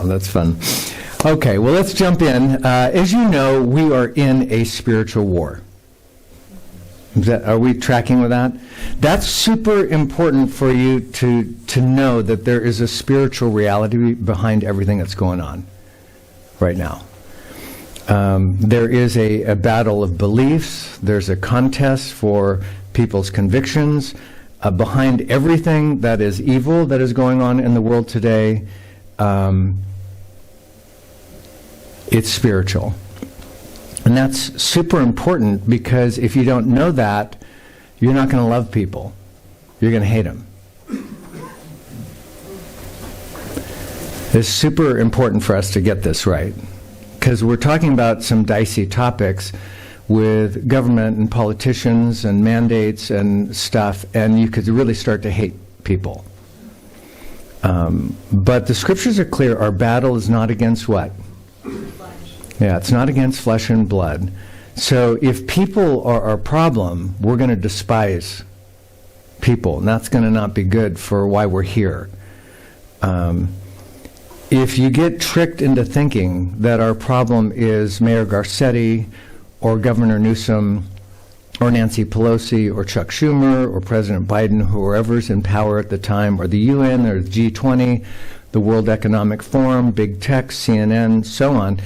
that's fun. Okay, well, let's jump in. As you know, we are in a spiritual war. Are we tracking with that? That's super important for you to know that there is a spiritual reality behind everything that's going on right now. There is a battle of beliefs. There's a contest for people's convictions. Behind everything that is evil that is going on in the world today, it's spiritual. And that's super important, because if you don't know that, you're not going to love people. You're going to hate them. It's super important for us to get this right, because we're talking about some dicey topics with government and politicians and mandates and stuff, and you could really start to hate people. But the scriptures are clear. Our battle is not against what? Yeah, it's not against flesh and blood. So if people are our problem, we're going to despise people, and that's going to not be good for why we're here. If you get tricked into thinking that our problem is Mayor Garcetti or Governor Newsom or Nancy Pelosi or Chuck Schumer or President Biden, whoever's in power at the time, or the UN or the G20, the World Economic Forum, big tech, CNN, so on,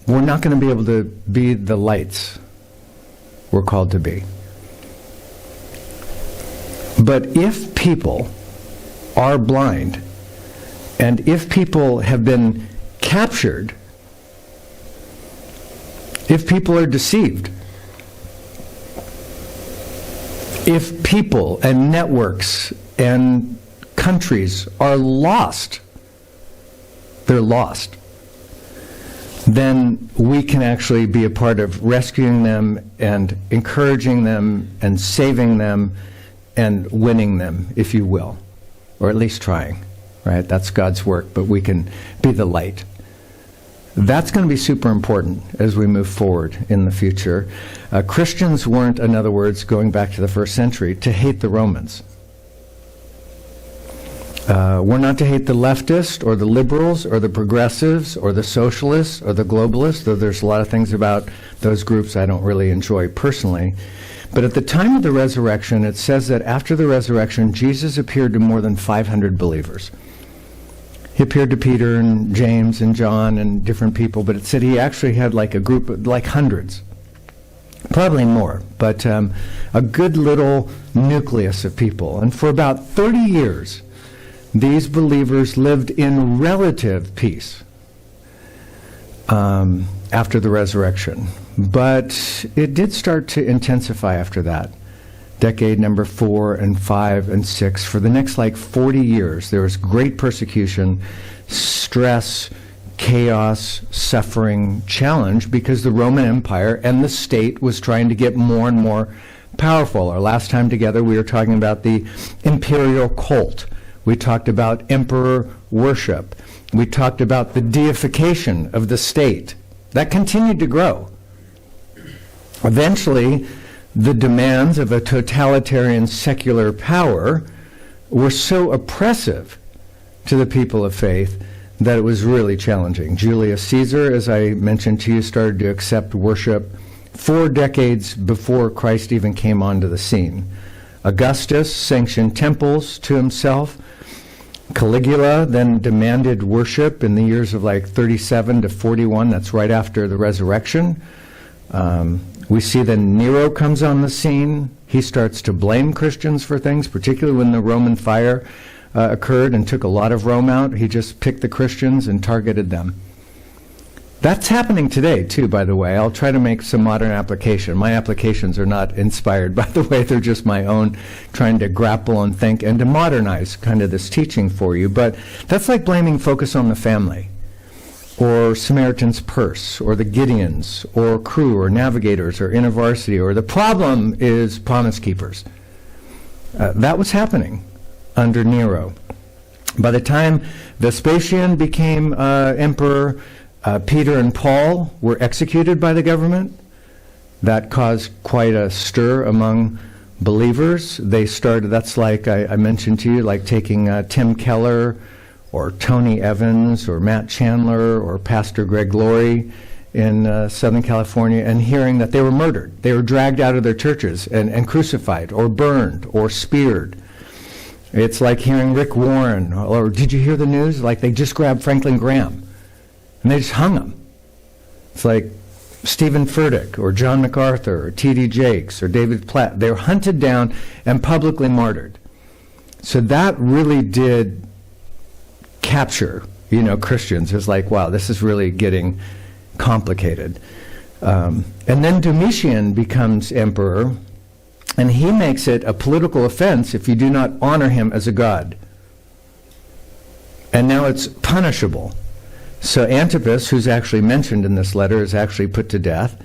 we're not going to be able to be the lights we're called to be. But if people are blind, and if people have been captured, if people are deceived, if people and networks and countries are lost, they're lost, then we can actually be a part of rescuing them and encouraging them and saving them and winning them, if you will, or at least trying, right? That's God's work, but we can be the light. That's going to be super important as we move forward in the future. Christians weren't, in other words, going back to the first century, to hate the Romans. We're not to hate the leftists or the liberals or the progressives or the socialists or the globalists, though there's a lot of things about those groups I don't really enjoy personally. But at the time of the resurrection, it says that after the resurrection, Jesus appeared to more than 500 believers. He appeared to Peter and James and John and different people, but it said he actually had like a group of like hundreds, probably more, but a good little nucleus of people. And for about 30 years, these believers lived in relative peace after the resurrection. But it did start to intensify after that. Decade number 4 and 5 and 6. For the next like 40 years, there was great persecution, stress, chaos, suffering, challenge, because the Roman Empire and the state was trying to get more and more powerful. Our last time together, we were talking about the imperial cult. We talked about emperor worship. We talked about the deification of the state. That continued to grow. Eventually, the demands of a totalitarian secular power were so oppressive to the people of faith that it was really challenging. Julius Caesar, as I mentioned to you, started to accept worship 4 decades before Christ even came onto the scene. Augustus sanctioned temples to himself. Caligula then demanded worship in the years of like 37 to 41. That's right after the resurrection. We see then Nero comes on the scene. He starts to blame Christians for things, particularly when the Roman fire occurred and took a lot of Rome out. He just picked the Christians and targeted them. That's happening today, too, by the way. I'll try to make some modern application. My applications are not inspired, by the way. They're just my own, trying to grapple and think and to modernize kind of this teaching for you. But that's like blaming Focus on the Family, or Samaritan's Purse, or the Gideons, or Crew, or Navigators, or InterVarsity, or the problem is Promise Keepers. That was happening under Nero. By the time Vespasian became emperor, Peter and Paul were executed by the government. That caused quite a stir among believers. They started, that's like I mentioned to you, like taking Tim Keller or Tony Evans or Matt Chandler or Pastor Greg Laurie in Southern California, and hearing that they were murdered. They were dragged out of their churches and crucified or burned or speared. It's like hearing Rick Warren, or did you hear the news? Like they just grabbed Franklin Graham and they just hung him. It's like Stephen Furtick or John MacArthur or T.D. Jakes or David Platt. They were hunted down and publicly martyred. So that really did capture, Christians. It's like, wow, this is really getting complicated. And then Domitian becomes emperor, and he makes it a political offense if you do not honor him as a god. And now it's punishable. So Antipas, who's actually mentioned in this letter, is actually put to death.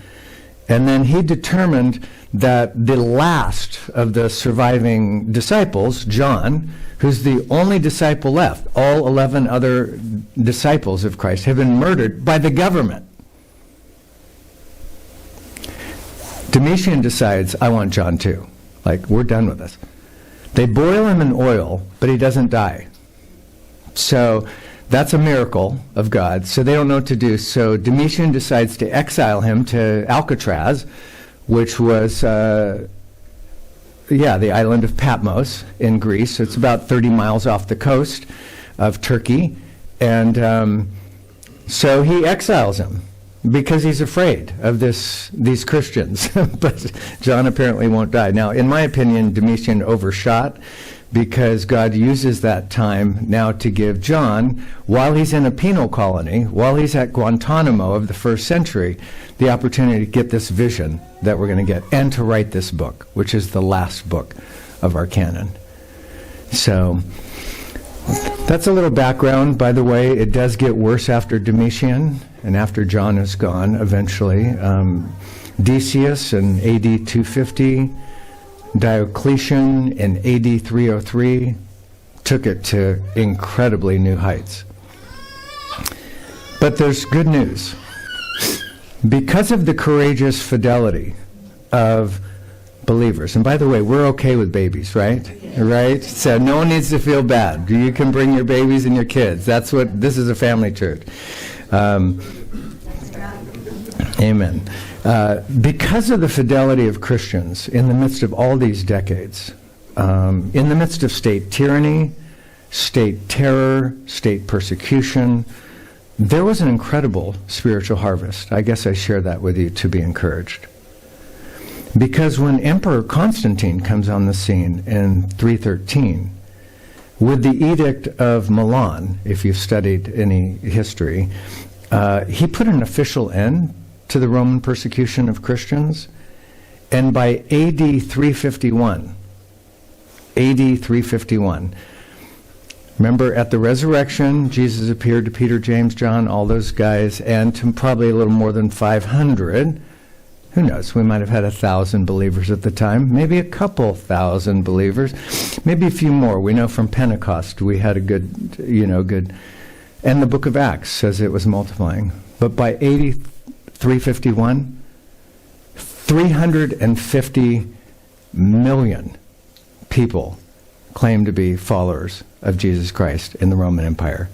And then he determined that the last of the surviving disciples, John, who's the only disciple left, all 11 other disciples of Christ have been murdered by the government. Domitian decides, I want John too. Like, we're done with this. They boil him in oil, but he doesn't die. So that's a miracle of God. So they don't know what to do. So Domitian decides to exile him to Alcatraz, which was, the island of Patmos in Greece. So it's about 30 miles off the coast of Turkey. And so he exiles him because he's afraid of these Christians. But John apparently won't die. Now, in my opinion, Domitian overshot, because God uses that time now to give John, while he's in a penal colony, while he's at Guantanamo of the first century, the opportunity to get this vision that we're going to get, and to write this book, which is the last book of our canon. So that's a little background. By the way, it does get worse after Domitian and after John is gone eventually. Decius in AD 250, Diocletian in AD 303 took it to incredibly new heights. But there's good news. Because of the courageous fidelity of believers, and by the way, we're okay with babies, right? Right? So no one needs to feel bad. You can bring your babies and your kids. This is a family church. Amen. Because of the fidelity of Christians in the midst of all these decades, in the midst of state tyranny, state terror, state persecution, there was an incredible spiritual harvest. I guess I share that with you to be encouraged. Because when Emperor Constantine comes on the scene in 313, with the Edict of Milan, if you've studied any history, he put an official end to the Roman persecution of Christians. And by AD 351, remember at the resurrection, Jesus appeared to Peter, James, John, all those guys, and to probably a little more than 500. Who knows? We might have had 1,000 believers at the time, maybe a couple thousand believers, maybe a few more. We know from Pentecost we had a good. And the book of Acts says it was multiplying. But by AD 351, 350 million people claim to be followers of Jesus Christ in the Roman Empire.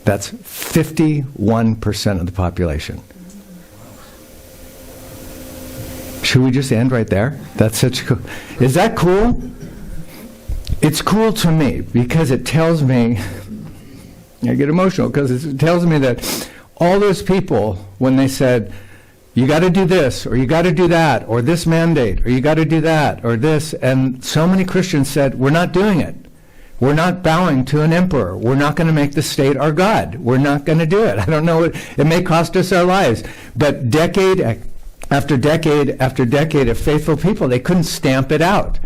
That's 51% of the population. Should we just end right there? That's such cool. Is that cool? It's cool to me because it tells me, I get emotional because it tells me that all those people, when they said, you got to do this, or you got to do that, or this mandate, or you got to do that, or this, and so many Christians said, we're not doing it. We're not bowing to an emperor. We're not going to make the state our God. We're not going to do it. I don't know, it may cost us our lives. But decade after decade after decade of faithful people, they couldn't stamp it out.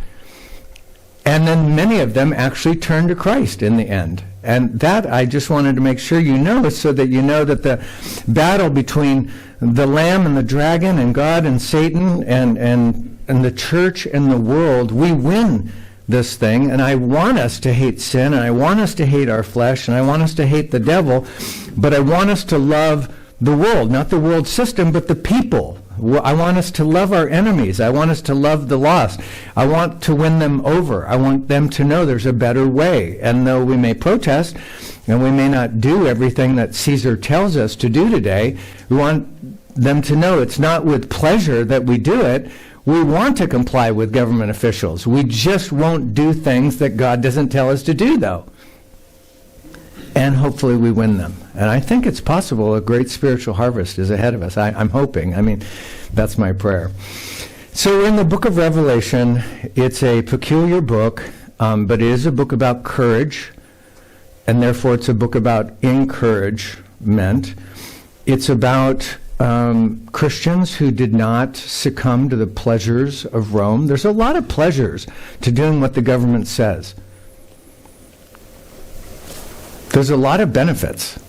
And then many of them actually turned to Christ in the end. And that I just wanted to make sure you know, so that you know that the battle between the Lamb and the dragon and God and Satan and the church and the world, we win this thing. And I want us to hate sin, and I want us to hate our flesh, and I want us to hate the devil, but I want us to love the world, not the world system, but the people. I want us to love our enemies. I want us to love the lost. I want to win them over. I want them to know there's a better way. And though we may protest, And we may not do everything that Caesar tells us to do today. We want them to know it's not with pleasure that we do it. We want to comply with government officials. We just won't do things that God doesn't tell us to do, though. And hopefully we win them. And I think it's possible a great spiritual harvest is ahead of us. I'm hoping. I mean, that's my prayer. So we're in the book of Revelation. It's a peculiar book, but it is a book about courage, and therefore it's a book about encouragement. It's about Christians who did not succumb to the pleasures of Rome. There's a lot of pleasures to doing what the government says. There's a lot of benefits.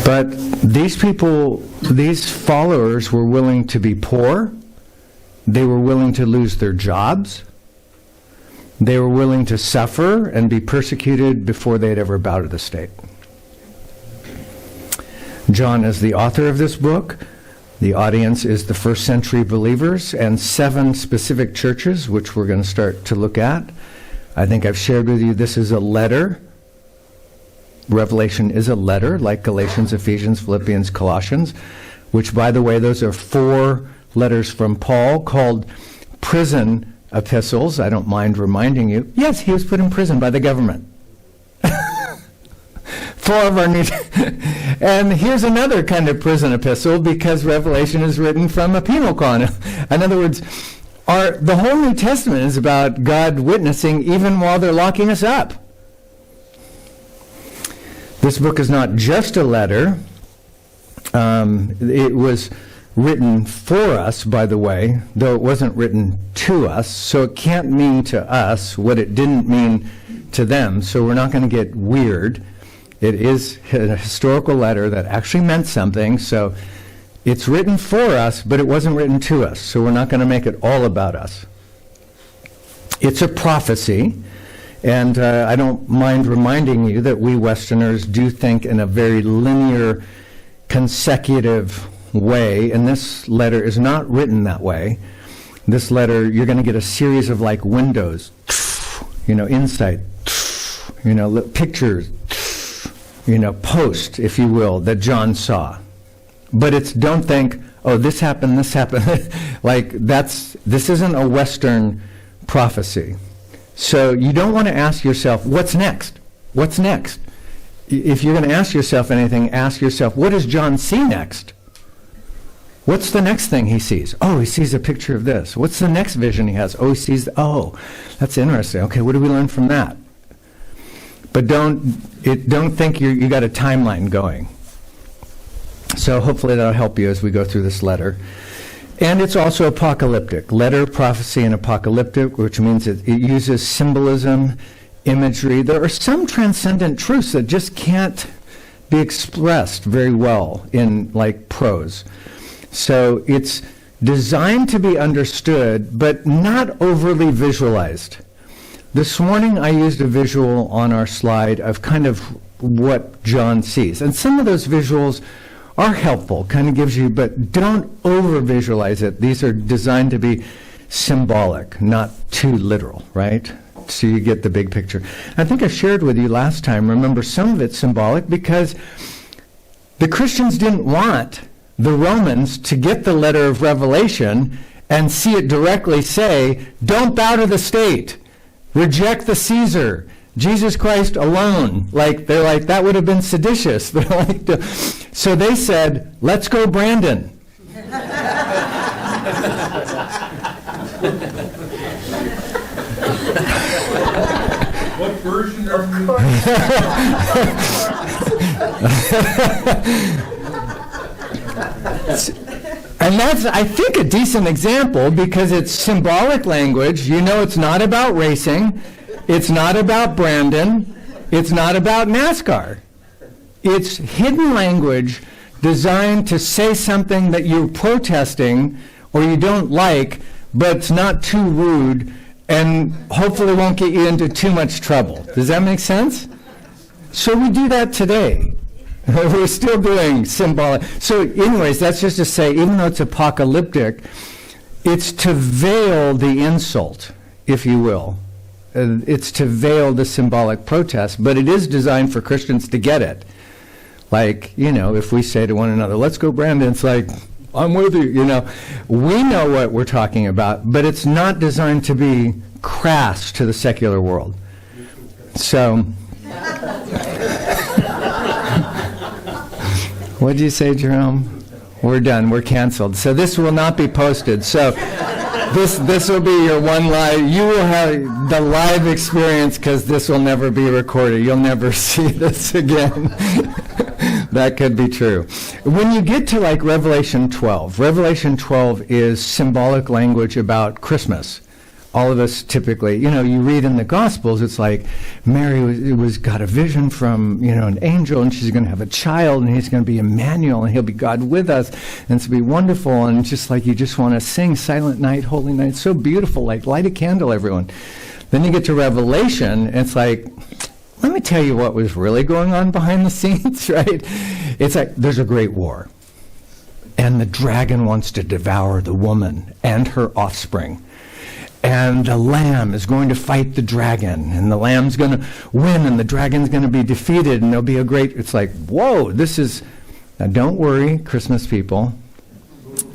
But these people, these followers were willing to be poor. They were willing to lose their jobs. They were willing to suffer and be persecuted before they'd ever bow to the state. John is the author of this book. The audience is the first century believers and 7 specific churches, which we're going to start to look at. I think I've shared with you this is a letter. Revelation is a letter, like Galatians, Ephesians, Philippians, Colossians, which, by the way, those are 4 letters from Paul called prison epistles. I don't mind reminding you. Yes, he was put in prison by the government. 4 of our new... And here's another kind of prison epistle, because Revelation is written from a penal colony. In other words, the whole New Testament is about God witnessing even while they're locking us up. This book is not just a letter. It was written for us, by the way, though it wasn't written to us, so it can't mean to us what it didn't mean to them, so we're not going to get weird. It is a historical letter that actually meant something, so it's written for us, but it wasn't written to us, so we're not going to make it all about us. It's a prophecy, and I don't mind reminding you that we Westerners do think in a very linear, consecutive way, and this letter is not written that way. This letter, you're going to get a series of like windows, insight, pictures, post, if you will, that John saw. But don't think, oh, this happened. This isn't a Western prophecy. So you don't want to ask yourself, what's next? What's next? If you're going to ask yourself anything, ask yourself, what does John see next? What's the next thing he sees? Oh, he sees a picture of this. What's the next vision he has? Oh, he sees, that's interesting. Okay, what do we learn from that? But don't think you got a timeline going. So hopefully that'll help you as we go through this letter. And it's also apocalyptic. Letter, prophecy, and apocalyptic, which means it uses symbolism, imagery. There are some transcendent truths that just can't be expressed very well in like prose. So it's designed to be understood, but not overly visualized. This morning I used a visual on our slide of kind of what John sees. And some of those visuals are helpful, kind of gives you, but don't over-visualize it. These are designed to be symbolic, not too literal, right? So you get the big picture. I think I shared with you last time, remember, some of it's symbolic because the Christians didn't want the Romans to get the letter of Revelation and see it directly say, don't bow to the state, reject the Caesar, Jesus Christ alone. They're like, that would have been seditious. So they said, let's go Brandon. What version of And that's, I think, a decent example because it's symbolic language. It's not about racing. It's not about Brandon. It's not about NASCAR. It's hidden language designed to say something that you're protesting or you don't like, but it's not too rude and hopefully won't get you into too much trouble. Does that make sense? So we do that today. We're still doing symbolic. So anyways, that's just to say, even though it's apocalyptic, it's to veil the insult, if you will. it's to veil the symbolic protest, but it is designed for Christians to get it. Like, if we say to one another, let's go, Brandon, it's like, I'm with you, We know what we're talking about, but it's not designed to be crass to the secular world. So, what did you say, Jerome? We're done. We're canceled. So this will not be posted. So this will be your one live. You will have the live experience because this will never be recorded. You'll never see this again. That could be true. When you get to like Revelation 12 is symbolic language about Christmas. All of us typically, you read in the Gospels, it's like Mary was got a vision from, an angel, and she's going to have a child, and he's going to be Emmanuel, and he'll be God with us, and it's going to be wonderful, and just like you just want to sing Silent Night, Holy Night, so beautiful, like light a candle, everyone. Then you get to Revelation, and it's like, let me tell you what was really going on behind the scenes, right? It's like there's a great war, and the dragon wants to devour the woman and her offspring. And the lamb is going to fight the dragon, and the lamb's going to win, and the dragon's going to be defeated, and there'll be a great, it's like, whoa, now don't worry, Christmas people,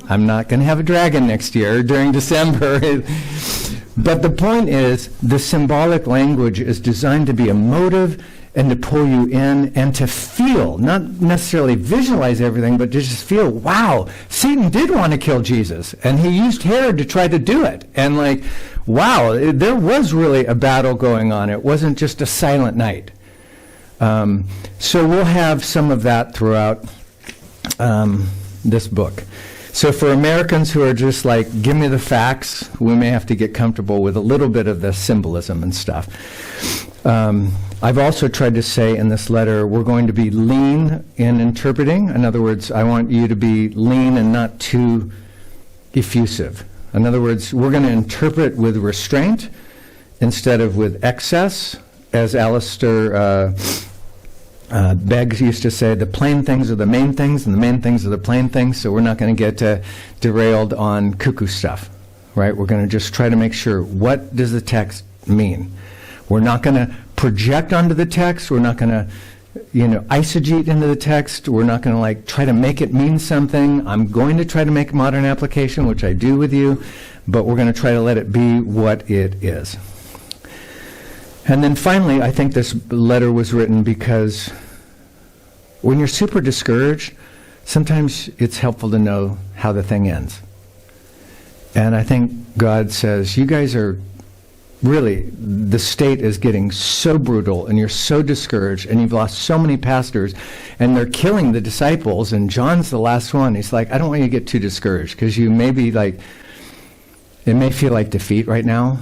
I'm not going to have a dragon next year during December. But the point is, the symbolic language is designed to be emotive and to pull you in and to feel, not necessarily visualize everything, but to just feel, wow, Satan did want to kill Jesus, and he used Herod to try to do it. And like, wow, there was really a battle going on. It wasn't just a silent night. So we'll have some of that throughout this book. So for Americans who are just like, give me the facts, we may have to get comfortable with a little bit of the symbolism and stuff. I've also tried to say in this letter, we're going to be lean in interpreting. In other words, I want you to be lean and not too effusive. In other words, we're going to interpret with restraint instead of with excess. As Alistair Beggs used to say, the plain things are the main things, and the main things are the plain things, so we're not going to get derailed on cuckoo stuff, right? We're going to just try to make sure, what does the text mean? We're not going to project onto the text. We're not going to, eisegete into the text. We're not going to try to make it mean something. I'm going to try to make modern application, which I do with you, but we're going to try to let it be what it is. And then finally, I think this letter was written because when you're super discouraged, sometimes it's helpful to know how the thing ends. And I think God says, you guys are really, the state is getting so brutal, and you're so discouraged, and you've lost so many pastors, and they're killing the disciples, and John's the last one. He's like, I don't want you to get too discouraged, because you may be like, it may feel like defeat right now,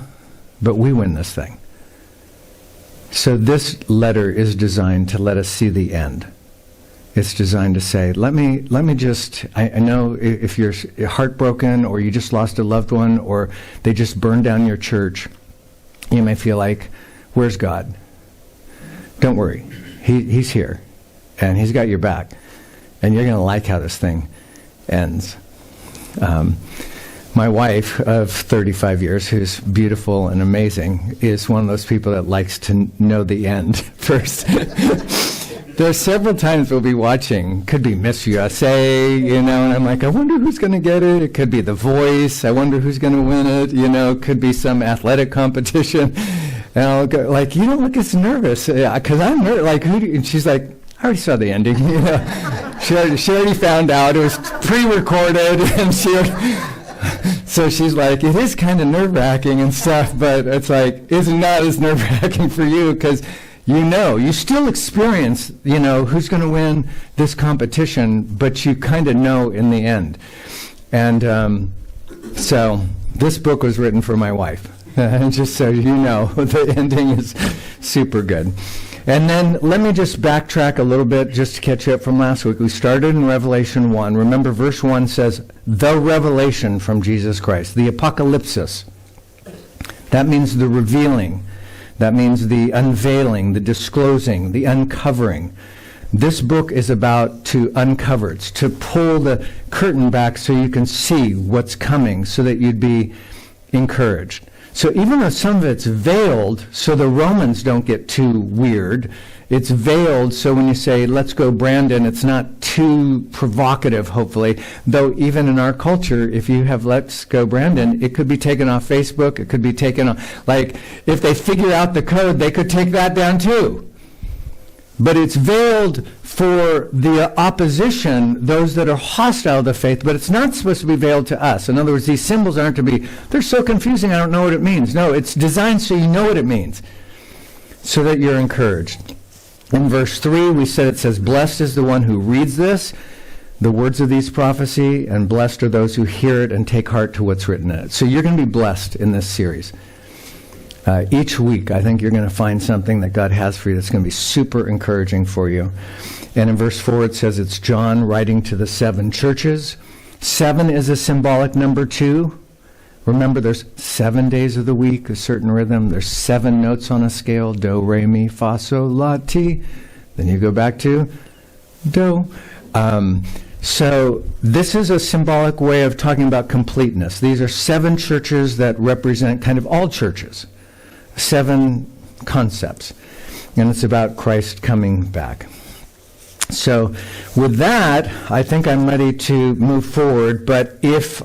but we win this thing. So this letter is designed to let us see the end. It's designed to say, let me just, I know if you're heartbroken, or you just lost a loved one, or they just burned down your church, you may feel like, where's God? Don't worry. He's here, and he's got your back, and you're going to like how this thing ends. My wife of 35 years, who's beautiful and amazing, is one of those people that likes to know the end first. There are several times we'll be watching, could be Miss USA, and I'm like, I wonder who's going to get it. It could be The Voice. I wonder who's going to win it. Could be some athletic competition. And I'll go, like, you don't look as nervous. Because I'm nervous. Like, and she's like, I already saw the ending. She already found out. It was pre-recorded, and so she's like, it is kind of nerve-wracking and stuff, but it's like, it's not as nerve-wracking for you, because you still experience, who's going to win this competition, but you kind of know in the end. And so this book was written for my wife, just so you know, the ending is super good. And then let me just backtrack a little bit just to catch up from last week. We started in Revelation 1. Remember, verse 1 says, the revelation from Jesus Christ, the apocalypsis. That means the revealing. That means the unveiling, the disclosing, the uncovering. This book is about to uncover. It's to pull the curtain back so you can see what's coming, so that you'd be encouraged. So even though some of it's veiled, so the Romans don't get too weird, it's veiled, so when you say, let's go Brandon, it's not too provocative, hopefully. Though even in our culture, if you have let's go Brandon, it could be taken off Facebook, it could be taken off, like, if they figure out the code, they could take that down too. But it's veiled for the opposition, those that are hostile to faith, but it's not supposed to be veiled to us. In other words, these symbols aren't to be, they're so confusing, I don't know what it means. No, it's designed so you know what it means, so that you're encouraged. In verse 3, we said it says, blessed is the one who reads this, the words of these prophecy, and blessed are those who hear it and take heart to what's written in it. So you're going to be blessed in this series. Each week, I think you're going to find something that God has for you that's going to be super encouraging for you. And in verse 4, it says it's John writing to the 7 churches. 7 is a symbolic number 2. Remember, there's 7 days of the week, a certain rhythm. There's 7 notes on a scale, do, re, mi, fa, sol, la, ti. Then you go back to do. So this is a symbolic way of talking about completeness. These are 7 churches that represent kind of all churches. 7 concepts. And it's about Christ coming back. So with that, I think I'm ready to move forward. But if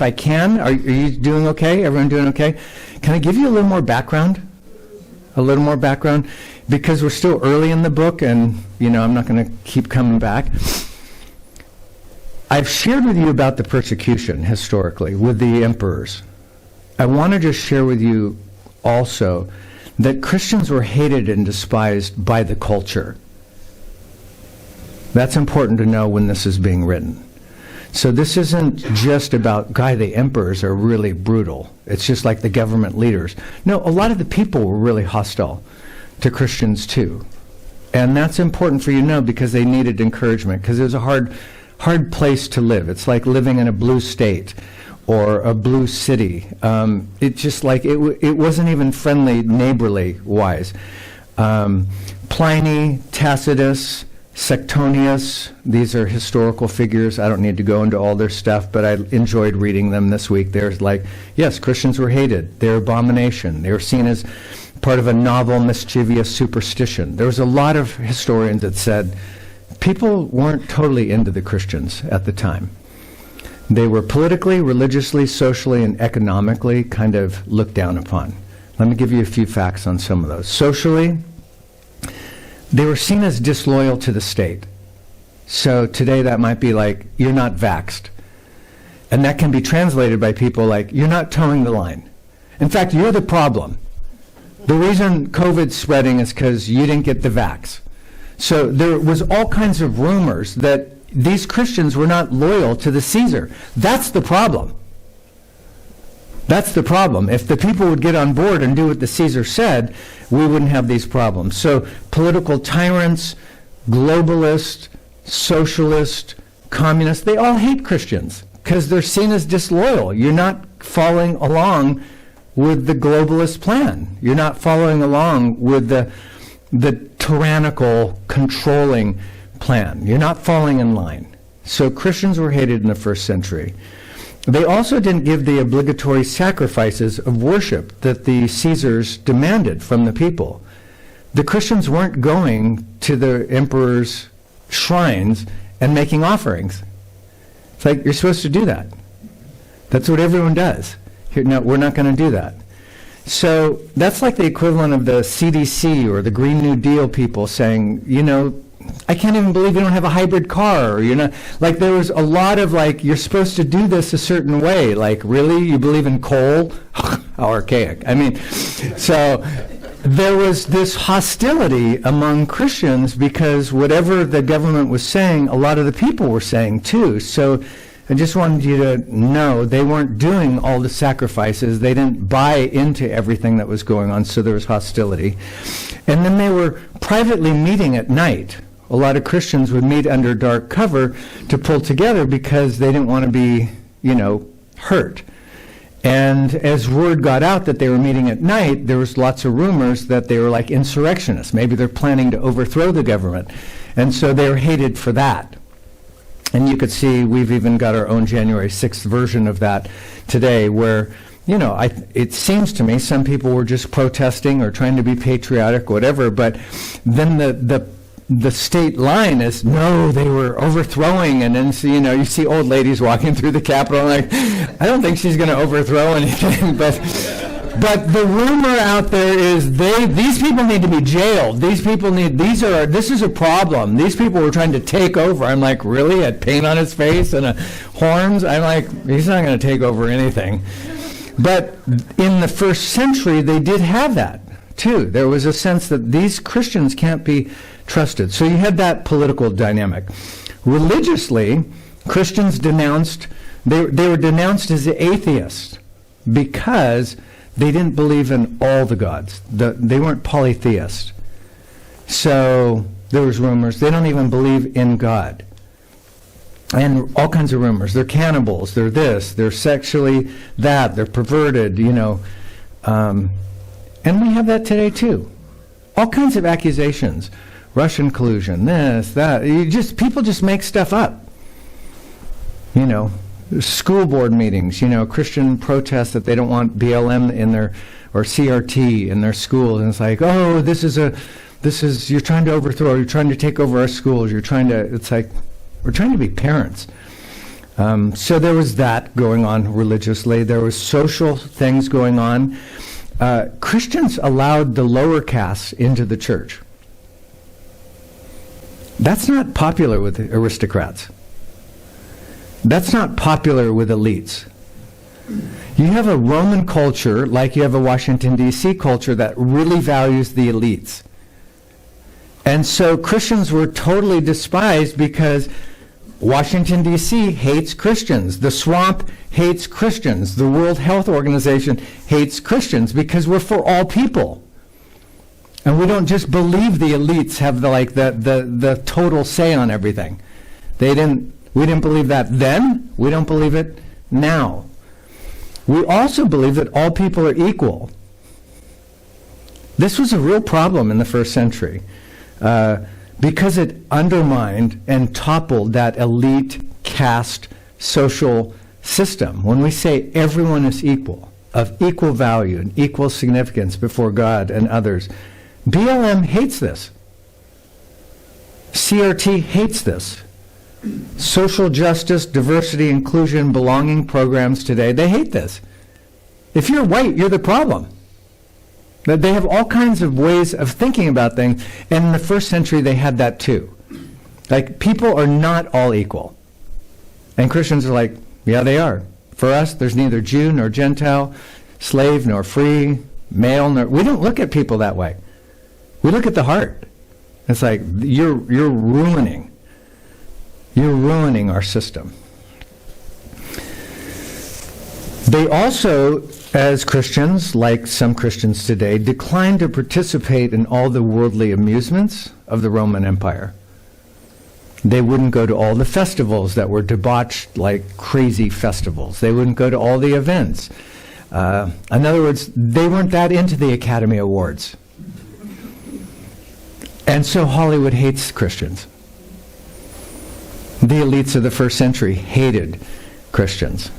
I can, are you doing okay? Everyone doing okay? Can I give you a little more background? A little more background? Because we're still early in the book, and I'm not going to keep coming back. I've shared with you about the persecution historically with the emperors. I want to just share with you also that Christians were hated and despised by the culture. That's important to know when this is being written. So this isn't just about, the emperors are really brutal. It's just like the government leaders. No, a lot of the people were really hostile to Christians too. And that's important for you to know because they needed encouragement, because it was a hard place to live. It's like living in a blue state or a blue city. It wasn't even friendly, neighborly wise. Pliny, Tacitus, Sectonius, these are historical figures. I don't need to go into all their stuff, but I enjoyed reading them this week. There's yes, Christians were hated. They're abomination. They were seen as part of a novel, mischievous superstition. There was a lot of historians that said people weren't totally into the Christians at the time. They were politically, religiously, socially, and economically kind of looked down upon. Let me give you a few facts on some of those. Socially, they were seen as disloyal to the state. So today that might be like, you're not vaxxed. And that can be translated by people like, you're not towing the line. In fact, you're the problem. The reason COVID's spreading is because you didn't get the vax. So there was all kinds of rumors that these Christians were not loyal to the Caesar. That's the problem. That's the problem. If the people would get on board and do what the Caesar said, we wouldn't have these problems. So political tyrants, globalists, socialists, communists, they all hate Christians because they're seen as disloyal. You're not following along with the globalist plan. You're not following along with the tyrannical, controlling plan. You're not falling in line. So Christians were hated in the first century. They also didn't give the obligatory sacrifices of worship that the Caesars demanded from the people. The Christians weren't going to the emperor's shrines and making offerings. It's like, you're supposed to do that. That's what everyone does. Here, no, we're not going to do that. So that's like the equivalent of the CDC or the Green New Deal people saying, I can't even believe you don't have a hybrid car. Or, there was a lot of you're supposed to do this a certain way. Really? You believe in coal? How archaic. So there was this hostility among Christians because whatever the government was saying, a lot of the people were saying too. So I just wanted you to know they weren't doing all the sacrifices. They didn't buy into everything that was going on, so there was hostility. And then they were privately meeting at night. A lot of Christians would meet under dark cover to pull together because they didn't want to be, hurt. And as word got out that they were meeting at night, there was lots of rumors that they were like insurrectionists. Maybe they're planning to overthrow the government. And so they were hated for that. And you could see we've even got our own January 6th version of that today, where it seems to me some people were just protesting or trying to be patriotic, whatever, but then the state line is, no, they were overthrowing, and then you see old ladies walking through the Capitol, like, I don't think she's going to overthrow anything, but the rumor out there is these people need to be jailed. This is a problem. These people were trying to take over. I'm like, really? Had paint on his face and horns? I'm like, he's not going to take over anything. But in the first century, they did have that, too. There was a sense that these Christians can't be trusted. So you had that political dynamic. Religiously, Christians they were denounced as atheists because they didn't believe in all the gods. They weren't polytheists. So there was rumors. They don't even believe in God. And all kinds of rumors. They're cannibals. They're this. They're sexually that. They're perverted, And we have that today, too. All kinds of accusations. Russian collusion, this, that. People just make stuff up. School board meetings, Christian protests that they don't want BLM in their, or CRT in their schools. And it's like, oh, you're trying to overthrow, you're trying to take over our schools, it's like, we're trying to be parents. So there was that going on religiously. There was social things going on. Christians allowed the lower castes into the church. That's not popular with aristocrats. That's not popular with elites. You have a Roman culture, like you have a Washington, D.C. culture, that really values the elites. And so Christians were totally despised because Washington, D.C. hates Christians. The swamp hates Christians. The World Health Organization hates Christians because we're for all people. And we don't just believe the elites have the total say on everything. We didn't believe that then. We don't believe it now. We also believe that all people are equal. This was a real problem in the first century because it undermined and toppled that elite caste social system. When we say everyone is equal, of equal value and equal significance before God and others, BLM hates this. CRT hates this. Social justice, diversity, inclusion, belonging programs today, they hate this. If you're white, you're the problem. They have all kinds of ways of thinking about things, and in the first century they had that too. Like, people are not all equal. And Christians are like, yeah, they are. For us, there's neither Jew nor Gentile, slave nor free, male nor... We don't look at people that way. We look at the heart. It's like, you're ruining our system. They also, as Christians, like some Christians today, declined to participate in all the worldly amusements of the Roman Empire. They wouldn't go to all the festivals that were debauched like crazy festivals. They wouldn't go to all the events. In other words, they weren't that into the Academy Awards. And so Hollywood hates Christians. The elites of the first century hated Christians.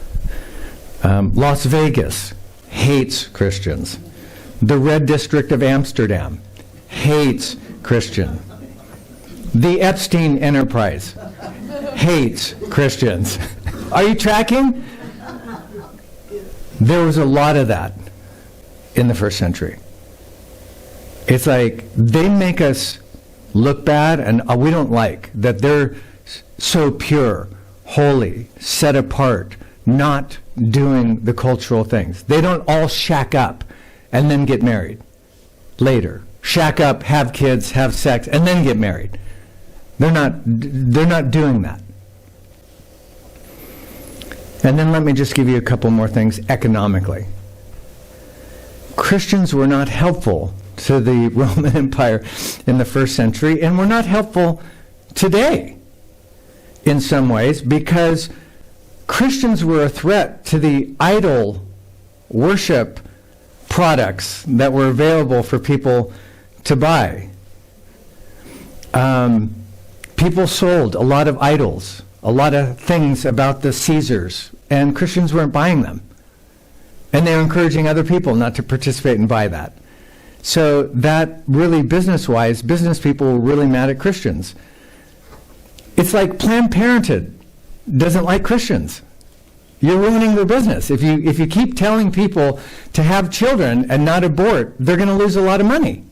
Las Vegas hates Christians. The Red District of Amsterdam hates Christians. The Epstein Enterprise hates Christians. Are you tracking? There was a lot of that in the first century. It's like they make us look bad, and we don't like that they're so pure, holy, set apart, not doing the cultural things. They don't all shack up and then get married later. Shack up, have kids, have sex, and then get married. They're not doing that. And then let me just give you a couple more things economically. Christians were not helpful to the Roman Empire in the first century, and were not helpful today in some ways, because Christians were a threat to the idol worship products that were available for people to buy. People sold a lot of idols, a lot of things about the Caesars, and Christians weren't buying them. And they're encouraging other people not to participate and buy that. So that really, business-wise, business people were really mad at Christians. It's like Planned Parenthood doesn't like Christians. You're ruining their business. If you keep telling people to have children and not abort, they're going to lose a lot of money.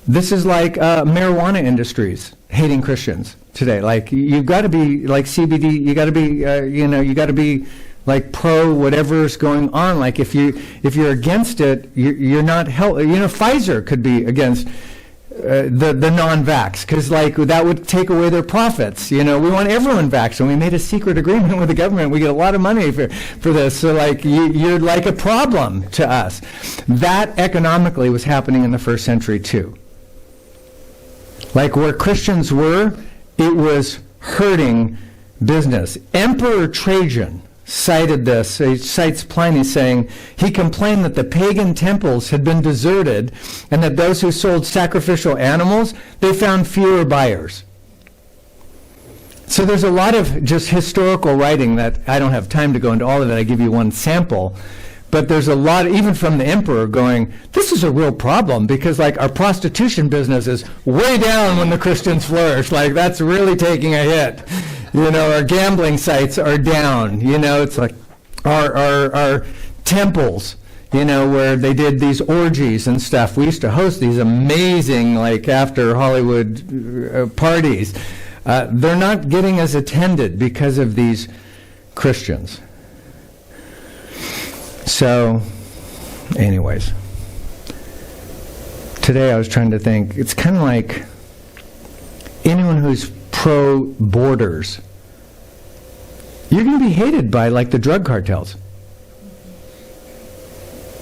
This is like marijuana industries hating Christians today. Like, you've got to be like CBD. You got to be you got to be like pro whatever's going on. Like, if you're against it, you're not Pfizer could be against the non-vax, because like that would take away their profits. We want everyone vaxxed, and we made a secret agreement with the government. We get a lot of money for this. So like you're like a problem to us. That economically was happening in the first century too. Like where Christians were, it was hurting business. Emperor Trajan cited this. He cites Pliny saying, he complained that the pagan temples had been deserted and that those who sold sacrificial animals, they found fewer buyers. So there's a lot of just historical writing that I don't have time to go into all of it. I give you one sample. But there's a lot, even from the emperor, going, this is a real problem because like our prostitution business is way down when the Christians flourish. Like that's really taking a hit. Our gambling sites are down. It's like our temples, where they did these orgies and stuff. We used to host these amazing, like after Hollywood parties. They're not getting as attended because of these Christians. So, anyways, today I was trying to think, it's kind of like anyone who's pro-borders, you're going to be hated by like the drug cartels.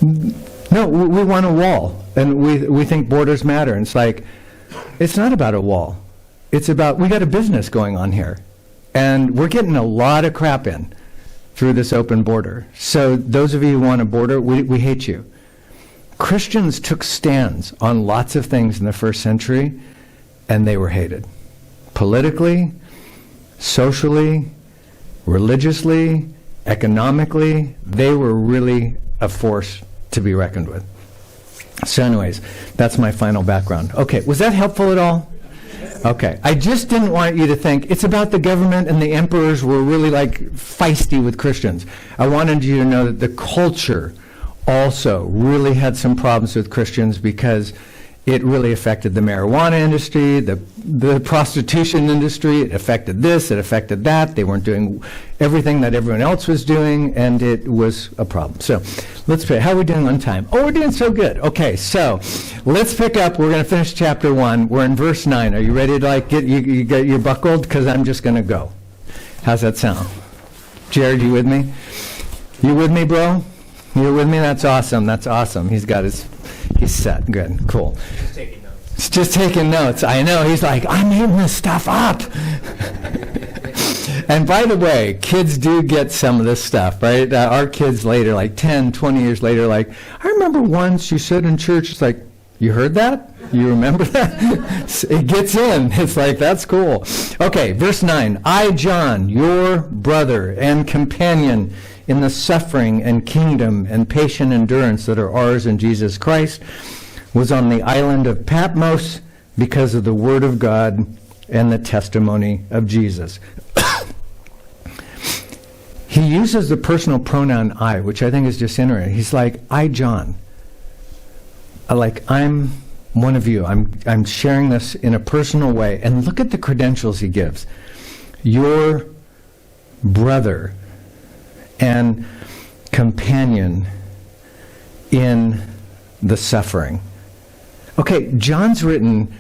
No, we want a wall, and we think borders matter. And it's like, it's not about a wall. It's about, we got a business going on here, and we're getting a lot of crap in through this open border. So those of you who want a border, we hate you. Christians took stands on lots of things in the first century, and they were hated. Politically, socially, religiously, economically, they were really a force to be reckoned with. So anyways, that's my final background. Okay, was that helpful at all? Okay, I just didn't want you to think it's about the government and the emperors were really like feisty with Christians. I wanted you to know that the culture also really had some problems with Christians because it really affected the marijuana industry, the prostitution industry. It affected this, it affected that. They weren't doing everything that everyone else was doing, and it was a problem. So let's pray. How are we doing on time? Oh, we're doing so good. Okay, so let's pick up. We're going to finish chapter 1. We're in verse 9. Are you ready to like get you buckled? Because I'm just going to go. How's that sound? Jared, you with me? You with me, bro? You're with me? That's awesome. That's awesome. He's set. Good. Cool. Just taking notes. It's just taking notes. I know. He's like, I'm making this stuff up. And by the way, kids do get some of this stuff, right? Our kids later, like 10, 20 years later, like, I remember once you said in church, it's like, you heard that? You remember that? It gets in. It's like, that's cool. Okay, verse 9. I, John, your brother and companion in the suffering and kingdom and patient endurance that are ours in Jesus Christ, was on the island of Patmos because of the word of God and the testimony of Jesus. He uses the personal pronoun I, which I think is just interesting. He's like, I, John. Like, I'm one of you. I'm sharing this in a personal way. And look at the credentials he gives. Your brother and companion in the suffering. Okay, John's written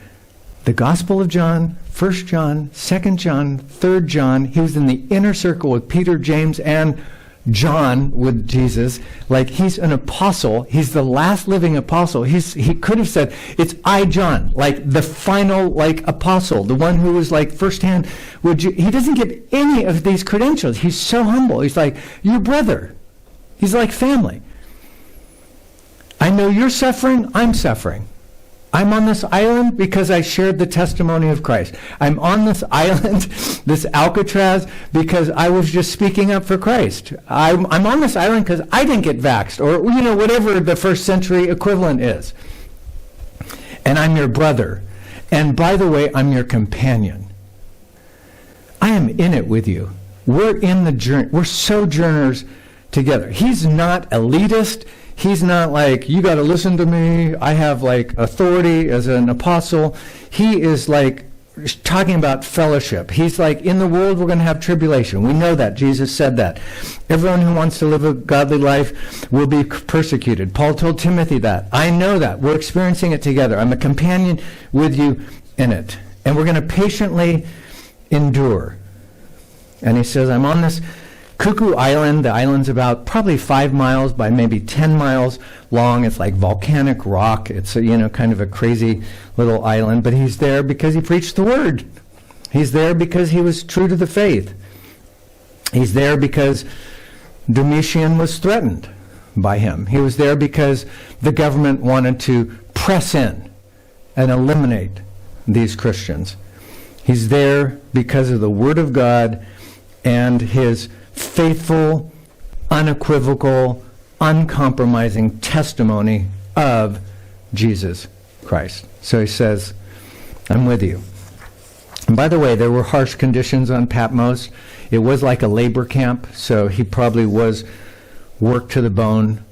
the Gospel of John, 1 John, 2 John, 3 John. He was in the inner circle with Peter, James, and John with Jesus. Like, he's an apostle. He's the last living apostle. He could have said, it's I, John, like the final like apostle, the one who was like firsthand. He doesn't give any of these credentials. He's so humble. He's like, your brother. He's like family. I know you're suffering, I'm suffering. I'm on this island because I shared the testimony of Christ. I'm on this island, this Alcatraz, because I was just speaking up for Christ. I'm on this island because I didn't get vaxxed, or whatever the first century equivalent is. And I'm your brother. And by the way, I'm your companion. I am in it with you. We're in the journey. We're sojourners together. He's not elitist. He's not like, you got to listen to me. I have like authority as an apostle. He is like talking about fellowship. He's like, in the world we're going to have tribulation. We know that. Jesus said that. Everyone who wants to live a godly life will be persecuted. Paul told Timothy that. I know that. We're experiencing it together. I'm a companion with you in it. And we're going to patiently endure. And he says, I'm on this Cuckoo Island. The island's about probably 5 miles by maybe 10 miles long. It's like volcanic rock. It's kind of a crazy little island. But he's there because he preached the word. He's there because he was true to the faith. He's there because Domitian was threatened by him. He was there because the government wanted to press in and eliminate these Christians. He's there because of the word of God and his faithful, unequivocal, uncompromising testimony of Jesus Christ. So he says, I'm with you. And by the way, there were harsh conditions on Patmos. It was like a labor camp, so he probably was worked to the bone,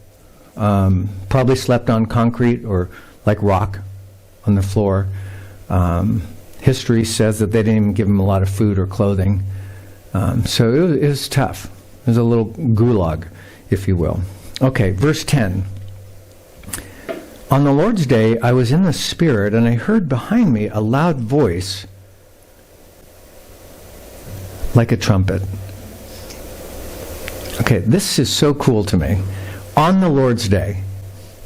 probably slept on concrete or like rock on the floor. History says that they didn't even give him a lot of food or clothing. So it was tough. It was a little gulag, if you will. Okay, verse 10. On the Lord's day, I was in the Spirit, and I heard behind me a loud voice like a trumpet. Okay, this is so cool to me. On the Lord's day.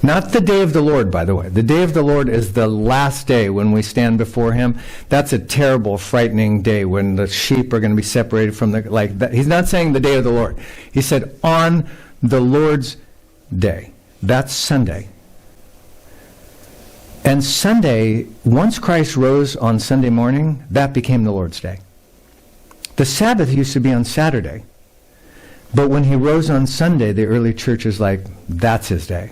Not the day of the Lord, by the way. The day of the Lord is the last day when we stand before him. That's a terrible, frightening day when the sheep are going to be separated from the... like that. He's not saying the day of the Lord. He said, on the Lord's day. That's Sunday. And Sunday, once Christ rose on Sunday morning, that became the Lord's day. The Sabbath used to be on Saturday. But when he rose on Sunday, the early church is like, that's his day.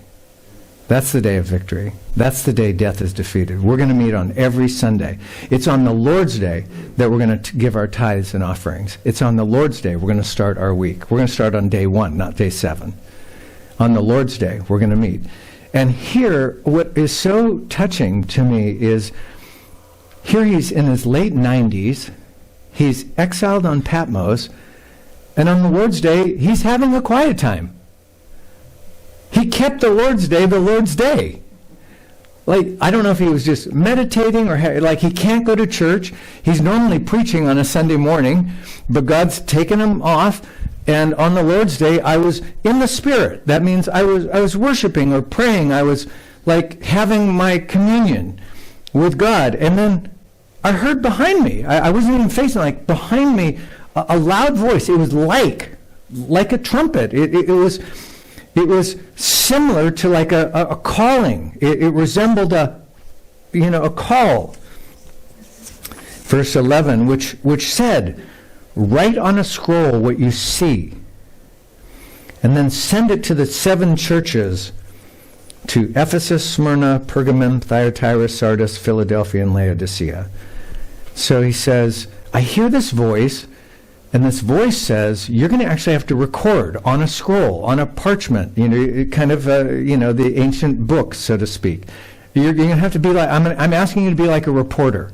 That's the day of victory. That's the day death is defeated. We're going to meet on every Sunday. It's on the Lord's day that we're going to give our tithes and offerings. It's on the Lord's day we're going to start our week. We're going to start on day 1, not day 7. On the Lord's day, we're going to meet. And here, what is so touching to me is, here he's in his late 90s. He's exiled on Patmos. And on the Lord's day, he's having a quiet time. He kept the Lord's day the Lord's day. Like, I don't know if he was just meditating or like he can't go to church. He's normally preaching on a Sunday morning, but God's taken him off. And on the Lord's day, I was in the Spirit. That means I was worshiping or praying. I was like having my communion with God. And then I heard behind me. I wasn't even facing, like behind me, a loud voice. It was like a trumpet. It was similar to like a calling. It resembled a call. Verse 11, which said, write on a scroll what you see, and then send it to the 7 churches, to Ephesus, Smyrna, Pergamum, Thyatira, Sardis, Philadelphia, and Laodicea. So he says, I hear this voice, and this voice says, you're going to actually have to record on a scroll, on a parchment, kind of, the ancient book, so to speak. You're going to have to be like, I'm asking you to be like a reporter.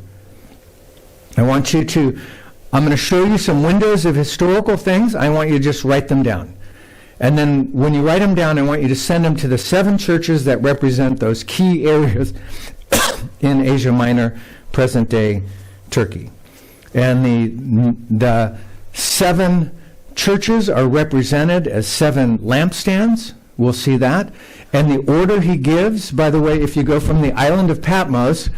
I'm going to show you some windows of historical things. I want you to just write them down. And then when you write them down, I want you to send them to the 7 churches that represent those key areas in Asia Minor, present-day Turkey. And the 7 churches are represented as 7 lampstands. We'll see that. And the order he gives, by the way, if you go from the island of Patmos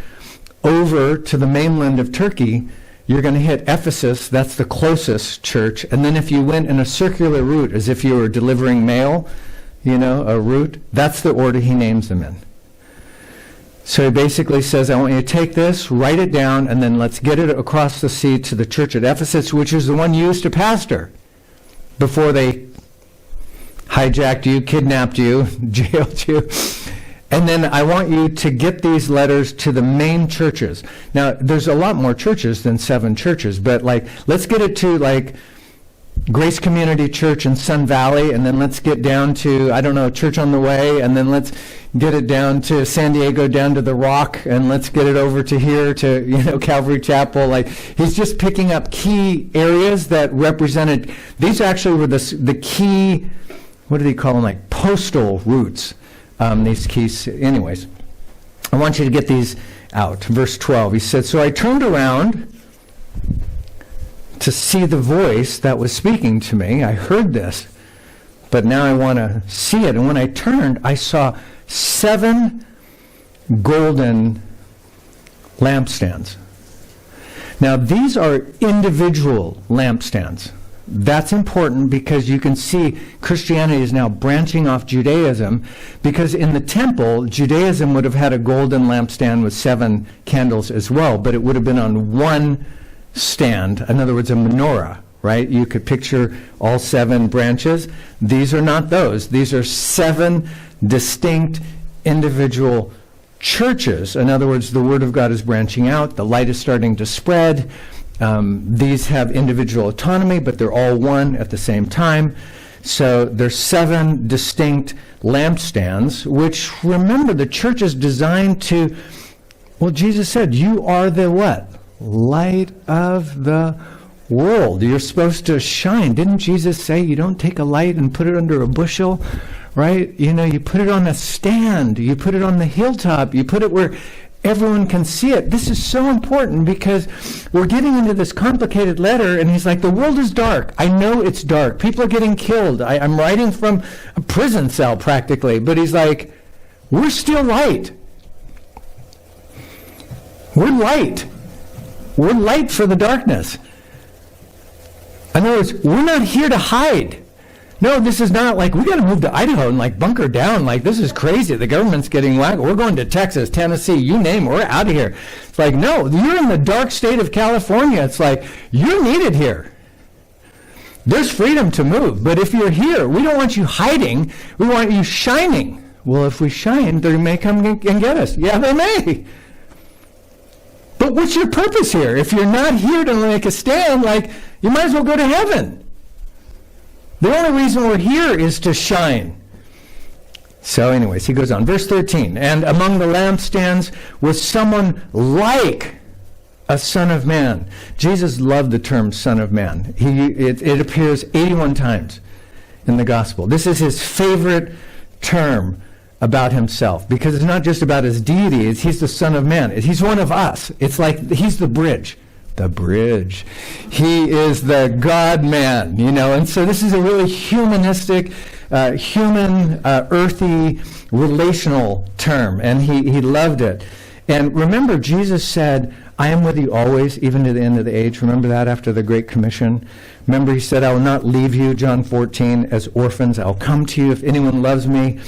over to the mainland of Turkey, you're going to hit Ephesus. That's the closest church. And then if you went in a circular route, as if you were delivering mail, a route, that's the order he names them in. So he basically says, I want you to take this, write it down, and then let's get it across the sea to the church at Ephesus, which is the one you used to pastor before they hijacked you, kidnapped you, jailed you. And then I want you to get these letters to the main churches. Now, there's a lot more churches than 7 churches, but let's get it to Grace Community Church in Sun Valley, and then let's get down to, Church on the Way, and then let's get it down to San Diego, down to the Rock, and let's get it over to here to, Calvary Chapel. He's just picking up key areas that represented, these actually were the key, what do they call them, postal routes, these keys. Anyways, I want you to get these out. Verse 12, he said, so I turned around to see the voice that was speaking to me. I heard this, but now I want to see it. And when I turned, I saw 7 golden lampstands. Now, these are individual lampstands. That's important because you can see Christianity is now branching off Judaism, because in the temple, Judaism would have had a golden lampstand with 7 candles as well, but it would have been on one stand, in other words, a menorah, right? You could picture all 7 branches. These are not those. These are 7 distinct individual churches. In other words, the Word of God is branching out. The light is starting to spread. These have individual autonomy, but they're all one at the same time. So there's 7 distinct lampstands, which, remember, the church is designed to, well, Jesus said, you are the what? Light of the world. You're supposed to shine. Didn't Jesus say you don't take a light and put it under a bushel, right? You put it on a stand. You put it on the hilltop. You put it where everyone can see it. This is so important because we're getting into this complicated letter, and he's like, the world is dark. I know it's dark. People are getting killed. I'm writing from a prison cell practically, but he's like, we're still light. We're light. We're light for the darkness. In other words, we're not here to hide. No, this is not we got to move to Idaho and bunker down. This is crazy. The government's getting whacked. We're going to Texas, Tennessee, you name it. We're out of here. It's no, you're in the dark state of California. It's you're needed here. There's freedom to move. But if you're here, we don't want you hiding. We want you shining. Well, if we shine, they may come and get us. Yeah, they may. But what's your purpose here? If you're not here to make a stand, you might as well go to heaven. The only reason we're here is to shine. So anyways, he goes on. Verse 13, and among the lampstands was someone like a son of man. Jesus loved the term son of man. It appears 81 times in the gospel. This is his favorite term about himself, because it's not just about his deity. He's the Son of Man. He's one of us. It's he's the bridge. The bridge. He is the God-man, and so this is a really humanistic, human, earthy, relational term, and he loved it. And remember, Jesus said, I am with you always, even to the end of the age. Remember that after the Great Commission? Remember, he said, I will not leave you, John 14, as orphans. I'll come to you. If anyone loves me,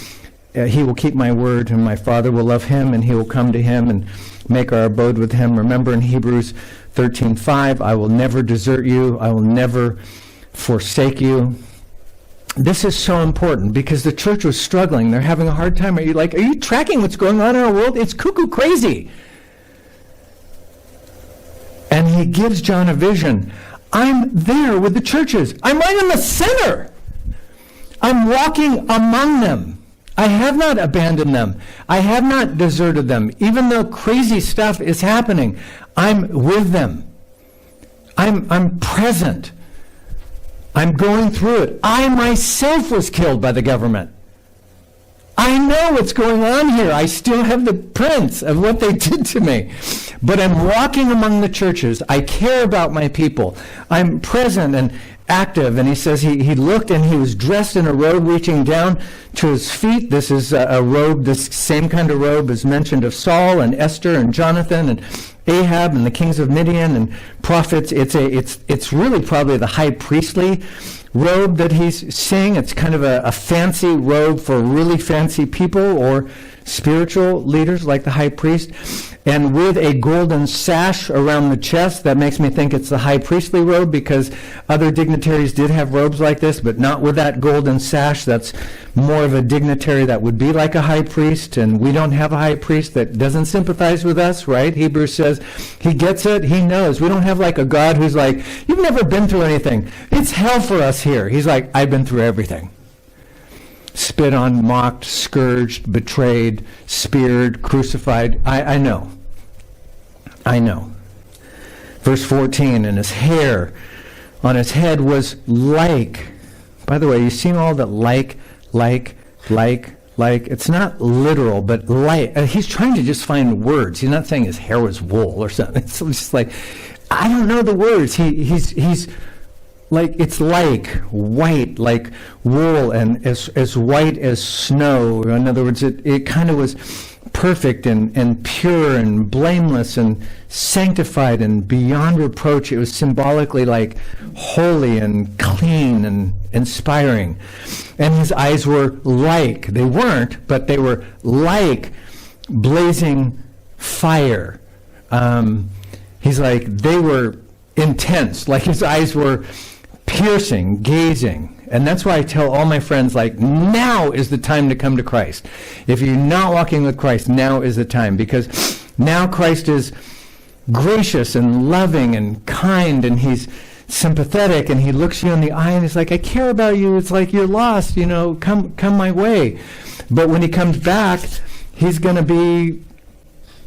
he will keep my word, and my Father will love him, and he will come to him and make our abode with him. Remember in Hebrews 13:5, I will never desert you. I will never forsake you. This is so important because the church was struggling. They're having a hard time. Are you tracking what's going on in our world? It's cuckoo crazy. And he gives John a vision. I'm there with the churches. I'm right in the center. I'm walking among them. I have not abandoned them. I have not deserted them. Even though crazy stuff is happening, I'm with them. I'm present. I'm going through it. I myself was killed by the government. I know what's going on here. I still have the prints of what they did to me. But I'm walking among the churches. I care about my people. I'm present and active. And he says he looked and he was dressed in a robe reaching down to his feet. This is a robe, this same kind of robe is mentioned of Saul and Esther and Jonathan and Ahab and the kings of Midian and prophets. It's really probably the high priestly robe that he's seeing. It's kind of a fancy robe for really fancy people or spiritual leaders like the high priest. And with a golden sash around the chest, that makes me think it's the high priestly robe, because other dignitaries did have robes like this, but not with that golden sash. That's more of a dignitary that would be like a high priest, and we don't have a high priest that doesn't sympathize with us, right? Hebrews says he gets it, he knows. We don't have like a God who's like, you've never been through anything. It's hell for us here. He's like, I've been through everything. Spit on, mocked, scourged, betrayed, speared, crucified. I know. Verse 14, and his hair on his head was like. By the way, you seen all that like. It's not literal, but like. He's trying to just find words. He's not saying his hair was wool or something. It's just like, I don't know the words. He's like, it's like white, like wool, and as white as snow. In other words, it kind of was perfect and pure and blameless and sanctified and beyond reproach. It was symbolically like holy and clean and inspiring. And his eyes were like, they weren't, but they were like blazing fire. He's like, they were intense, like his eyes were piercing, gazing. And that's why I tell all my friends, like, now is the time to come to Christ. If you're not walking with Christ, now is the time. Because now Christ is gracious and loving and kind, and he's sympathetic, and he looks you in the eye and he's like, I care about you. It's like, you're lost, come my way. But when he comes back, he's going to be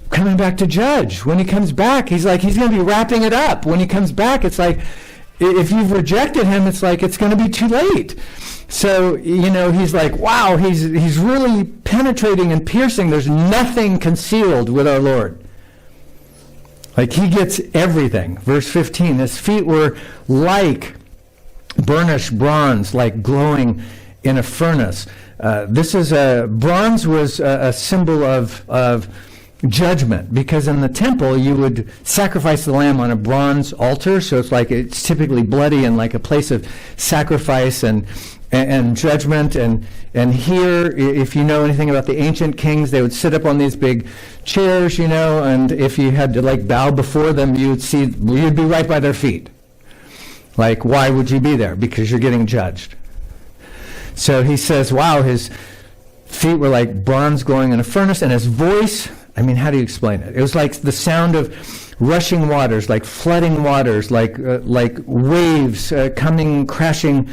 coming back to judge. When he comes back, he's going to be wrapping it up. When he comes back, it's like, if you've rejected him, it's like it's going to be too late. So, he's like, wow, he's really penetrating and piercing. There's nothing concealed with our Lord. Like, he gets everything. Verse 15, his feet were like burnished bronze, like glowing in a furnace. Bronze was a symbol of judgment, because in the temple you would sacrifice the lamb on a bronze altar, so it's typically bloody and like a place of sacrifice and judgment. And here, if you know anything about the ancient kings, they would sit up on these big chairs, and if you had to like bow before them, you'd be right by their feet. Like, why would you be there? Because you're getting judged. So he says, wow, his feet were like bronze glowing in a furnace, and his voice, how do you explain it? It was like the sound of rushing waters, like flooding waters, like waves coming crashing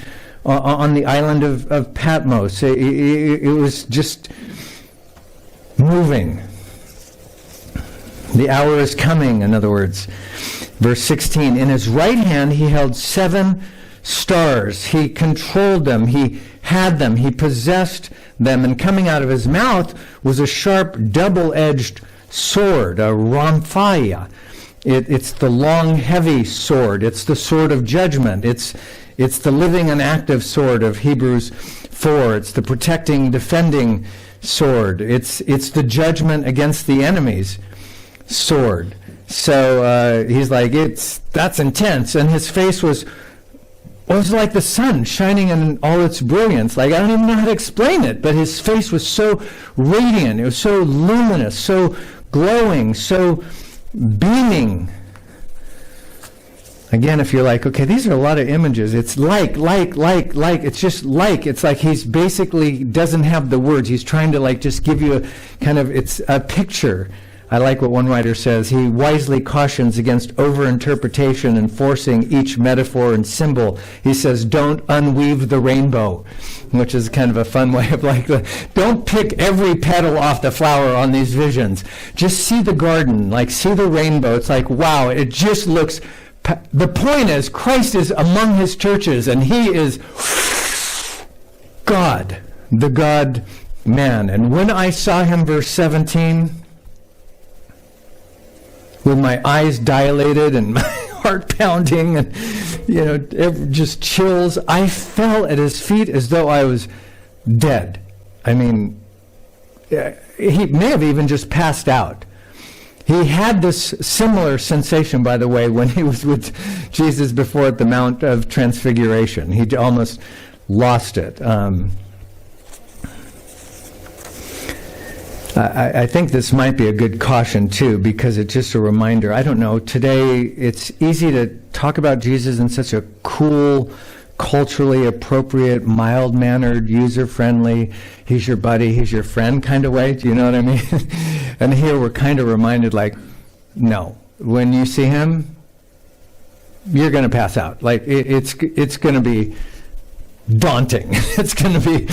on the island of Patmos. It was just moving. The hour is coming, in other words. Verse 16, in his right hand he held 7 stars. He controlled them. He had them. He possessed them. And coming out of his mouth was a sharp, double-edged sword, a rhamphia. It's the long, heavy sword. It's the sword of judgment. It's the living and active sword of Hebrews 4. It's the protecting, defending sword. It's the judgment against the enemy's sword. So he's like, that's intense. And his face was like the sun shining in all its brilliance. Like, I don't even know how to explain it, but his face was so radiant. It was so luminous, so glowing, so beaming. Again, if you're like, okay, these are a lot of images. It's like. It's just like. It's like he's basically doesn't have the words. He's trying to like just give you it's a picture. I like what one writer says. He wisely cautions against over-interpretation and forcing each metaphor and symbol. He says, don't unweave the rainbow, which is kind of a fun way of like, don't pick every petal off the flower on these visions. Just see the garden, like see the rainbow. It's like, wow, it just looks... The point is, Christ is among his churches, and he is God, the God-man. And when I saw him, verse 17... with my eyes dilated and my heart pounding and, just chills, I fell at his feet as though I was dead. He may have even just passed out. He had this similar sensation, by the way, when he was with Jesus before at the Mount of Transfiguration. He almost lost it. I think this might be a good caution, too, because it's just a reminder. I don't know, today it's easy to talk about Jesus in such a cool, culturally appropriate, mild-mannered, user-friendly, he's your buddy, he's your friend kind of way. Do you know what I mean? And here we're kind of reminded, like, no. When you see him, you're going to pass out. Like, it's going to be daunting. It's going to be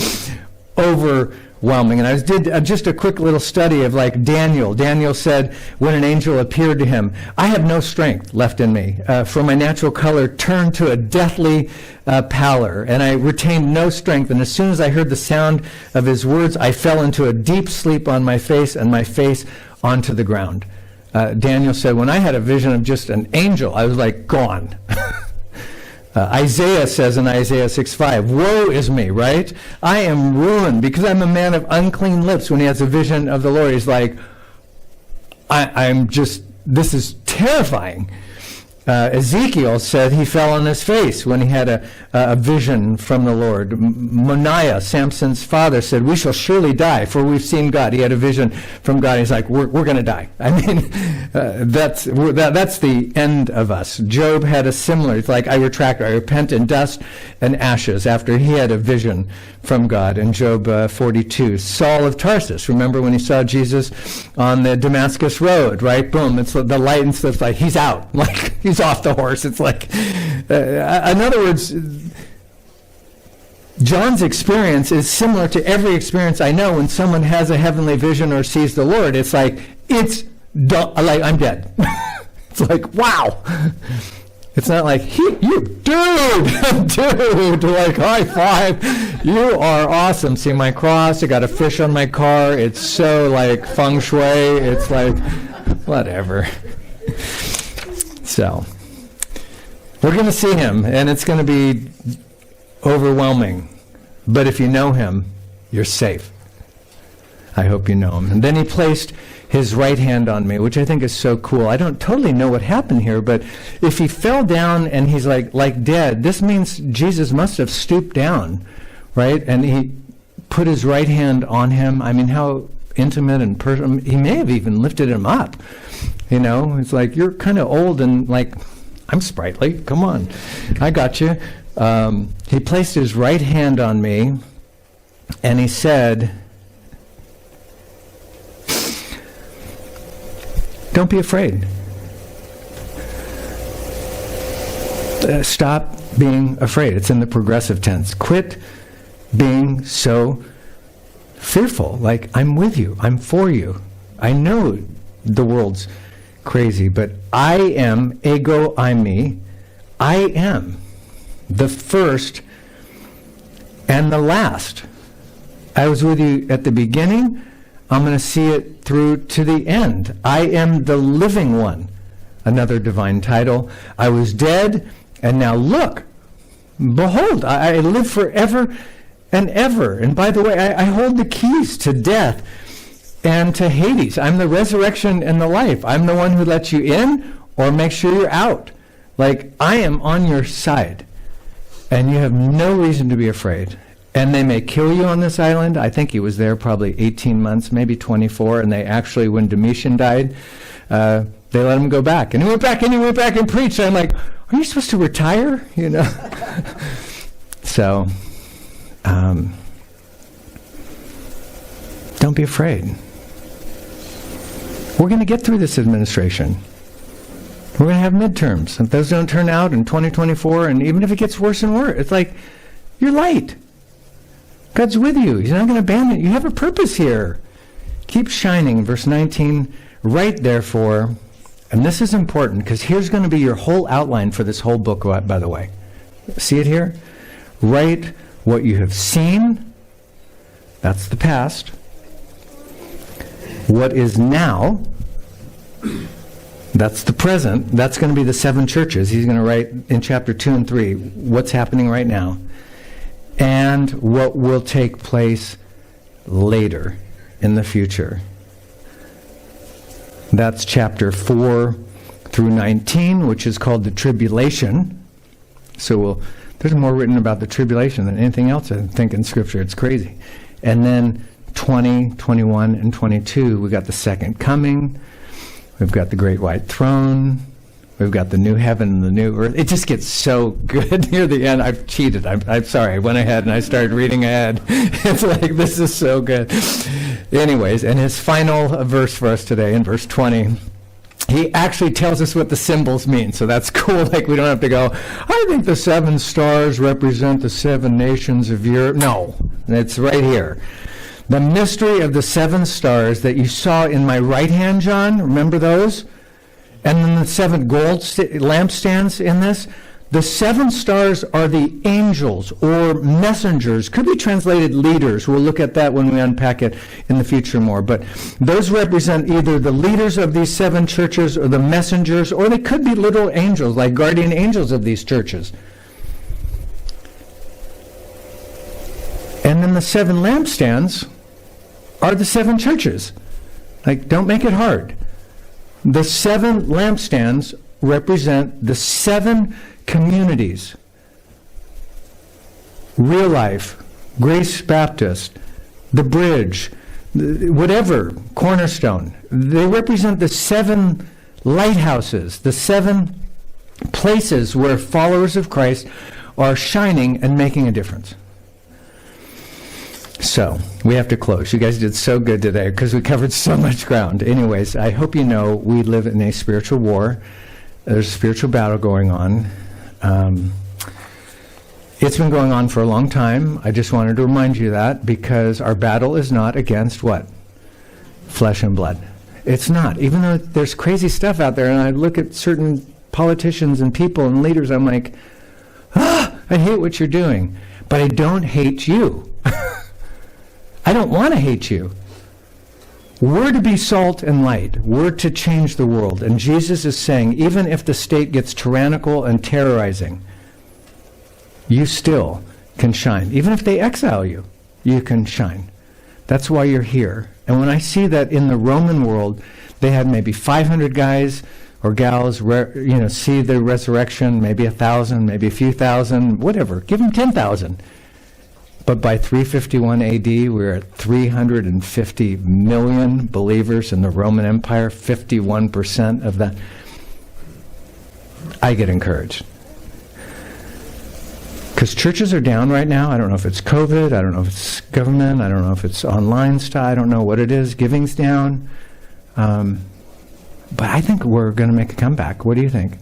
overwhelming. And I did just a quick little study of, like, Daniel. Daniel said, when an angel appeared to him, I have no strength left in me, for my natural color turned to a deathly pallor, and I retained no strength. And as soon as I heard the sound of his words, I fell into a deep sleep on my face, and my face onto the ground. Daniel said, when I had a vision of just an angel, I was like, gone. Isaiah says in Isaiah 6:5, woe is me, right? I am ruined because I'm a man of unclean lips. When he has a vision of the Lord, he's like, this is terrifying. Ezekiel said he fell on his face when he had a vision from the Lord. Moniah, Samson's father, said, we shall surely die, for we've seen God. He had a vision from God. He's like, we're going to die. I mean, that's the end of us. Job had a similar, it's like, I retract, I repent in dust and ashes, after he had a vision from God in Job 42. Saul of Tarsus, remember when he saw Jesus on the Damascus road, right? Boom, it's the light and stuff, like, he's out. Like, he's off the horse. It's like, in other words, John's experience is similar to every experience I know when someone has a heavenly vision or sees the Lord. It's like, like I'm dead. It's like, wow. It's not like, you dude, like, high five. You are awesome. See my cross? I got a fish on my car. It's so like feng shui. It's like, whatever. So, we're going to see him, and it's going to be overwhelming. But if you know him, you're safe. I hope you know him. And then he placed his right hand on me, which I think is so cool. I don't totally know what happened here, but if he fell down and he's like dead, this means Jesus must have stooped down, right? And he put his right hand on him. I mean, how intimate and personal. He may have even lifted him up. You know, it's like, you're kind of old and like, I'm sprightly. Come on. I got you. He placed his right hand on me and he said, don't be afraid. Stop being afraid. It's in the progressive tense. Quit being so fearful. Like, I'm with you. I'm for you. I know the world's crazy, but I am, ego eimi, I am the first and the last. I was with you at the beginning. I'm going to see it through to the end. I am the living one. Another divine title. I was dead, and now look, behold, I live forever and ever. And by the way, I hold the keys to death and to Hades. I'm the resurrection and the life. I'm the one who lets you in or makes sure you're out. Like, I am on your side, and you have no reason to be afraid. And they may kill you on this island. I think he was there probably 18 months, maybe 24, and they actually, when Domitian died, they let him go back. And he went back and he went back and preached. And I'm like, are you supposed to retire? You know? So, don't be afraid. We're going to get through this administration. We're going to have midterms. If those don't turn out in 2024, and even if it gets worse and worse, it's like, you're light. God's with you. He's not going to abandon you. You have a purpose here. Keep shining. Verse 19, write therefore, and this is important because here's going to be your whole outline for this whole book, by the way. See it here? Write what you have seen. That's the past. What is now. That's the present. That's going to be the 7 churches. He's going to write in chapter 2 and 3 what's happening right now. And what will take place later in the future. That's chapter 4 through 19, which is called the tribulation. So there's more written about the tribulation than anything else, I think, in Scripture. It's crazy. And then 20, 21, and 22, we got the second coming. We've got the great white throne. We've got the new heaven and the new earth. It just gets so good near the end. I've cheated. I'm sorry. I went ahead and I started reading ahead. It's like, this is so good. Anyways, and his final verse for us today, in verse 20, he actually tells us what the symbols mean. So that's cool. Like, we don't have to go, I think the 7 stars represent the 7 nations of Europe. No, it's right here. The mystery of the 7 stars that you saw in my right hand, John, remember those? And then the 7 gold lampstands in this. The 7 stars are the angels or messengers. Could be translated leaders. We'll look at that when we unpack it in the future more. But those represent either the leaders of these 7 churches or the messengers, or they could be little angels, like guardian angels of these churches. And then the 7 lampstands are the 7 churches. Like, don't make it hard. The 7 lampstands represent the 7 communities. Real Life, Grace Baptist, The Bridge, whatever, Cornerstone. They represent the 7 lighthouses, the 7 places where followers of Christ are shining and making a difference. So, we have to close. You guys did so good today because we covered so much ground. Anyways, I hope you know we live in a spiritual war. There's a spiritual battle going on. It's been going on for a long time. I just wanted to remind you that, because our battle is not against what? Flesh and blood. It's not. Even though there's crazy stuff out there, and I look at certain politicians and people and leaders, I'm like, I hate what you're doing. But I don't hate you. I don't want to hate you. We're to be salt and light. We're to change the world. And Jesus is saying, even if the state gets tyrannical and terrorizing, you still can shine. Even if they exile you, you can shine. That's why you're here. And when I see that in the Roman world, they had maybe 500 guys or gals, see the resurrection, maybe 1,000, maybe a few thousand, whatever. Give them 10,000. But by 351 AD, we're at 350 million believers in the Roman Empire, 51% of that. I get encouraged. Because churches are down right now. I don't know if it's COVID, I don't know if it's government, I don't know if it's online stuff, I don't know what it is. Giving's down. But I think we're going to make a comeback. What do you think?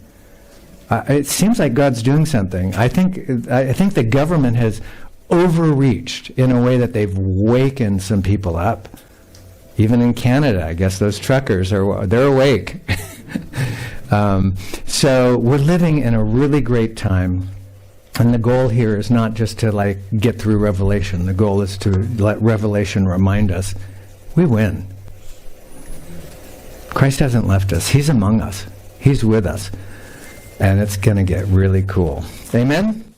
It seems like God's doing something. I think the government has overreached in a way that they've wakened some people up. Even in Canada, I guess those truckers they're awake. So we're living in a really great time, and the goal here is not just to get through Revelation. The goal is to let Revelation remind us we win. Christ hasn't left us. He's among us. He's with us. And it's going to get really cool. Amen?